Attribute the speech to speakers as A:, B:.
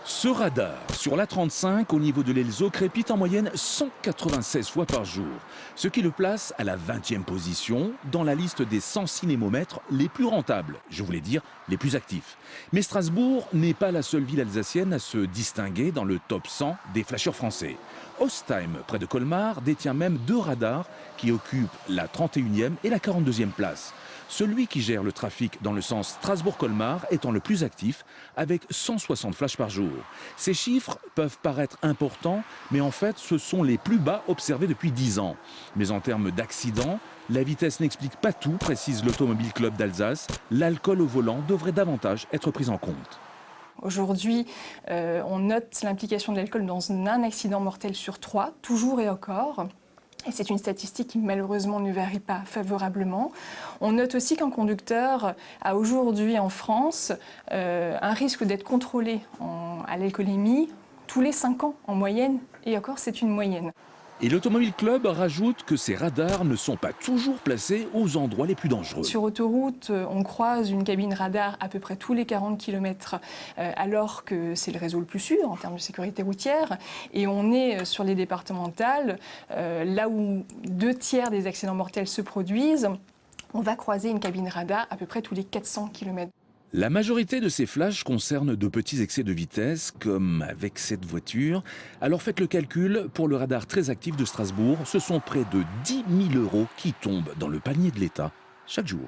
A: Ce radar sur l'A35 au niveau de l'Elzo crépite en moyenne 196 fois par jour, ce qui le place à la 20e position dans la liste des 100 cinémomètres les plus rentables, je voulais dire les plus actifs. Mais Strasbourg n'est pas la seule ville alsacienne à se distinguer dans le top 100 des flasheurs français. Ostheim, près de Colmar, détient même 2 radars qui occupent la 31e et la 42e place. Celui qui gère le trafic dans le sens Strasbourg-Colmar étant le plus actif, avec 160 flashs par jour. Ces chiffres peuvent paraître importants, mais en fait, ce sont les plus bas observés depuis 10 ans. Mais en termes d'accidents, la vitesse n'explique pas tout, précise l'Automobile Club d'Alsace. L'alcool au volant devrait davantage être pris en compte.
B: Aujourd'hui, on note l'implication de l'alcool dans un accident mortel sur 3, toujours et encore. Et c'est une statistique qui malheureusement ne varie pas favorablement. On note aussi qu'un conducteur a aujourd'hui en France un risque d'être contrôlé à l'alcoolémie tous les 5 ans en moyenne, et encore c'est une moyenne.
A: Et l'Automobile Club rajoute que ces radars ne sont pas toujours placés aux endroits les plus dangereux.
B: Sur autoroute, on croise une cabine radar à peu près tous les 40 km, alors que c'est le réseau le plus sûr en termes de sécurité routière. Et on est sur les départementales, là où 2 tiers des accidents mortels se produisent, on va croiser une cabine radar à peu près tous les 400 km.
A: La majorité de ces flashs concernent de petits excès de vitesse, comme avec cette voiture. Alors faites le calcul, pour le radar très actif de Strasbourg, ce sont près de 10 000 € qui tombent dans le panier de l'État chaque jour.